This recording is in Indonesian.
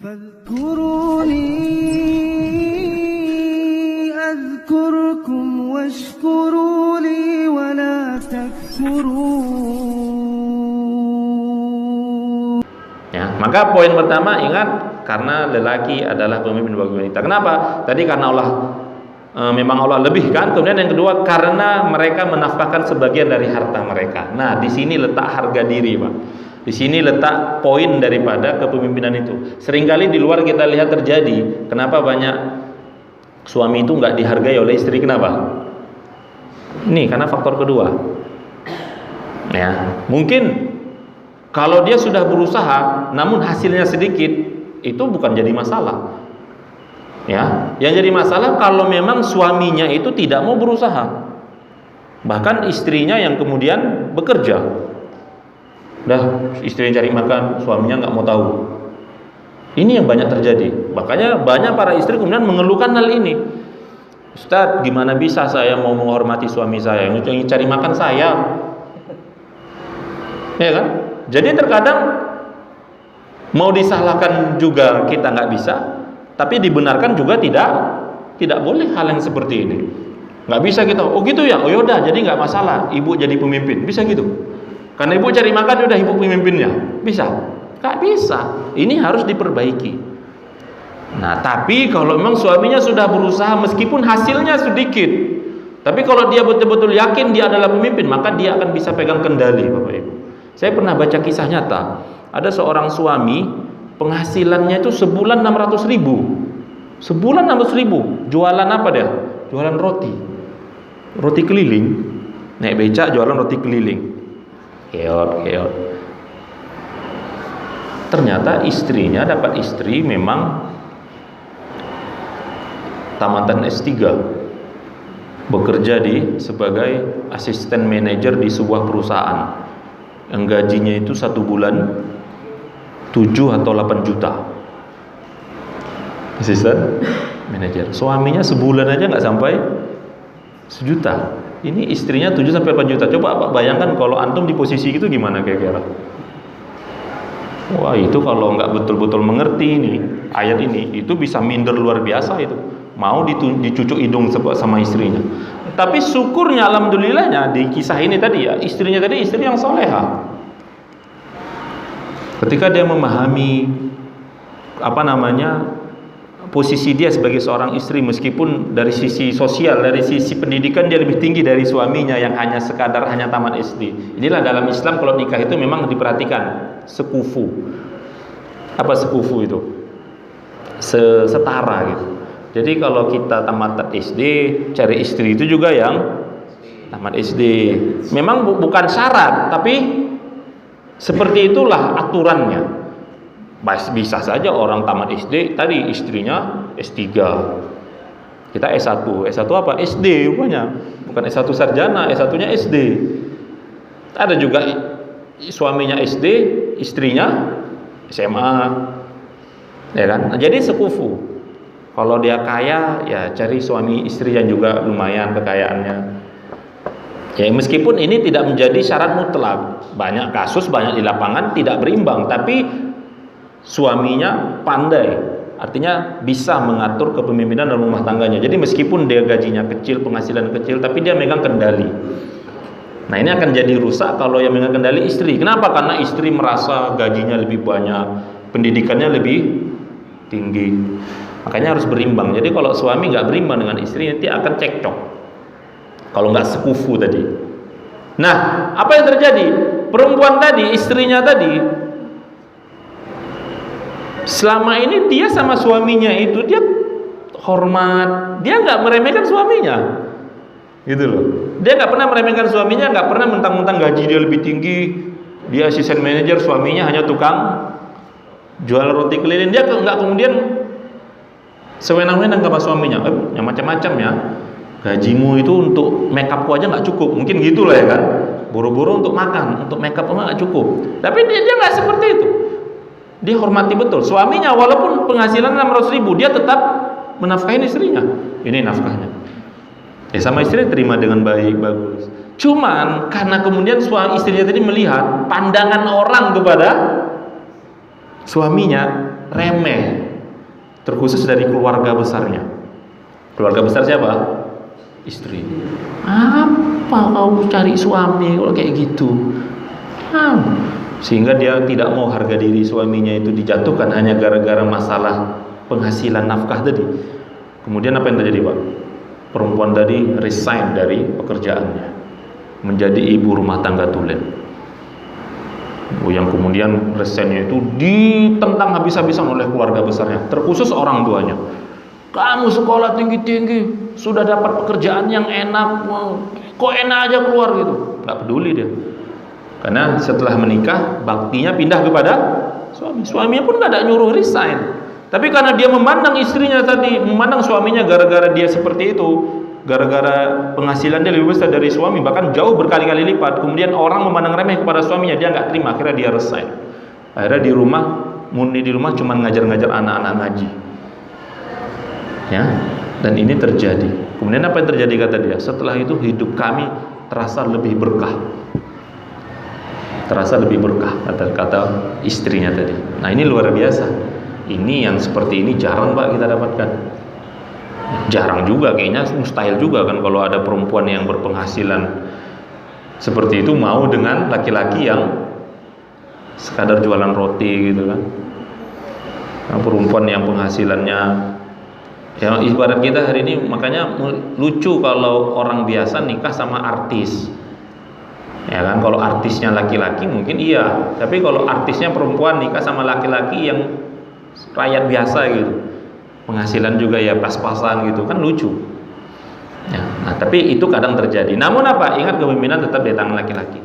فاذكروني أذكركم واشكروا لي ولا تكفرون. Ya, maka poin pertama ingat, karena lelaki adalah pemimpin bagi wanita. Kenapa? Tadi karena Allah memang Allah lebih kan. Kemudian yang kedua karena mereka menafkahkan sebagian dari harta mereka. Nah, di sini letak harga diri, Pak. Di sini letak poin daripada kepemimpinan itu. Seringkali di luar kita lihat terjadi. Kenapa banyak suami itu nggak dihargai oleh istri? Kenapa? Ini karena faktor kedua. Ya, mungkin kalau dia sudah berusaha, namun hasilnya sedikit, itu bukan jadi masalah. Ya, yang jadi masalah kalau memang suaminya itu tidak mau berusaha, bahkan istrinya yang kemudian bekerja. Dah, istrinya cari makan, suaminya nggak mau tahu. Ini yang banyak terjadi. Makanya banyak para istri kemudian mengeluhkan hal ini. Ustadz, gimana bisa saya mau menghormati suami saya yang cari makan saya? Ya kan? Jadi terkadang mau disalahkan juga kita nggak bisa, tapi dibenarkan juga tidak boleh hal yang seperti ini. Nggak bisa kita, oh gitu ya, oh yaudah, jadi nggak masalah, ibu jadi pemimpin, bisa gitu? Karena ibu cari makan, udah ibu pemimpinnya, bisa? Nggak bisa. Ini harus diperbaiki. Nah, tapi kalau memang suaminya sudah berusaha meskipun hasilnya sedikit, tapi kalau dia betul-betul yakin dia adalah pemimpin, maka dia akan bisa pegang kendali, Bapak Ibu. Saya pernah baca kisah nyata. Ada seorang suami, penghasilannya itu sebulan 600.000. Sebulan 600.000. Jualan apa dia? Jualan roti. Roti keliling. Naik becak jualan roti keliling. Keot. Ternyata istrinya dapat istri memang tamatan S3. Bekerja sebagai asisten manajer di sebuah perusahaan. Yang gajinya itu 1 bulan 7 atau 8 juta. Asisten manajer. Suaminya sebulan aja nggak sampai 1 juta. Ini istrinya 7 sampai 8 juta. Coba Pak bayangkan kalau antum di posisi itu gimana kira-kira? Wah, itu kalau nggak betul-betul mengerti ini ayat ini, itu bisa minder luar biasa itu. Mau dicucuk hidung sama istrinya. Tapi syukurnya, alhamdulillahnya di kisah ini tadi ya, istrinya tadi istri yang soleha. Ketika dia memahami posisi dia sebagai seorang istri, meskipun dari sisi sosial, dari sisi pendidikan dia lebih tinggi dari suaminya yang hanya tamat SD. Inilah dalam Islam kalau nikah itu memang diperhatikan sekufu. Apa sekufu itu? Setara gitu. Jadi kalau kita tamat SD, cari istri itu juga yang tamat SD. Memang bukan syarat, tapi seperti itulah aturannya. Bisa saja orang tamat SD, tadi istrinya S3, kita S1. S1 apa? SD rupanya, bukan S1 sarjana, S1-nya SD. Ada juga suaminya SD, istrinya SMA, ya kan? Jadi sekufu. Kalau dia kaya, ya cari suami istri yang juga lumayan kekayaannya. Ya meskipun ini tidak menjadi syarat mutlak. Banyak kasus, banyak di lapangan tidak berimbang, tapi suaminya pandai, artinya bisa mengatur kepemimpinan dalam rumah tangganya. Jadi meskipun dia gajinya kecil, penghasilan kecil, tapi dia megang kendali. Nah, ini akan jadi rusak kalau yang megang kendali istri. Kenapa? Karena istri merasa gajinya lebih banyak, pendidikannya lebih tinggi. Makanya harus berimbang. Jadi kalau suami nggak berimbang dengan istri, nanti akan cekcok. Kalau nggak sekufu tadi. Nah, apa yang terjadi? Perempuan tadi, istrinya tadi, selama ini dia sama suaminya itu dia hormat, dia nggak meremehkan suaminya, gitu loh. Dia nggak pernah meremehkan suaminya, nggak pernah mentang-mentang gaji dia lebih tinggi, dia asisten manajer, suaminya hanya tukang jual roti keliling. Dia nggak kemudian sewenang-wenang sama suaminya, yang macam-macam ya. Gajimu itu untuk make upku aja nggak cukup, mungkin gitulah ya kan. Buru-buru untuk makan, untuk make up nggak cukup. Tapi dia nggak seperti itu. Dia hormati betul suaminya, walaupun penghasilan 600.000, dia tetap menafkahi istrinya. Ini nafkahnya. Ya sama istri terima dengan baik, bagus. Cuman karena kemudian suami istrinya tadi melihat pandangan orang kepada suaminya remeh, terkhusus dari keluarga besarnya. Keluarga besar siapa? Istri. Apa kau cari suami kalau kayak gitu? Sehingga dia tidak mau harga diri suaminya itu dijatuhkan hanya gara-gara masalah penghasilan nafkah tadi. Kemudian apa yang terjadi, Pak? Perempuan tadi resign dari pekerjaannya, menjadi ibu rumah tangga tulen. Yang kemudian resignnya itu ditentang habis-habisan oleh keluarga besarnya, terkhusus orang tuanya. Kamu sekolah tinggi-tinggi, sudah dapat pekerjaan yang enak, kok enak aja keluar gitu. Gak peduli dia. Karena setelah menikah, baktinya pindah kepada suami. Suaminya pun gak ada nyuruh resign. Tapi karena dia memandang istrinya tadi, memandang suaminya gara-gara dia seperti itu, gara-gara penghasilan dia lebih besar dari suami, bahkan jauh berkali-kali lipat. Kemudian orang memandang remeh kepada suaminya, dia gak terima. Akhirnya dia resign. Akhirnya di rumah, murni di rumah cuma ngajar-ngajar anak-anak ngaji. Ya, dan ini terjadi. Kemudian apa yang terjadi kata dia? Setelah itu hidup kami terasa lebih berkah. Terasa lebih berkah, kata istrinya tadi. Nah, ini luar biasa. Ini yang seperti ini jarang, Pak, kita dapatkan. Jarang juga, kayaknya mustahil juga kan kalau ada perempuan yang berpenghasilan seperti itu mau dengan laki-laki yang sekadar jualan roti gitu kan. Nah, perempuan yang penghasilannya, ya ibarat kita hari ini, makanya lucu kalau orang biasa nikah sama artis. Ya kan, kalau artisnya laki-laki mungkin iya, tapi kalau artisnya perempuan nikah sama laki-laki yang rakyat biasa gitu, penghasilan juga ya pas-pasan gitu, kan lucu. Ya, nah tapi itu kadang terjadi. Namun apa? Ingat, kepemimpinan tetap di tangan laki-laki.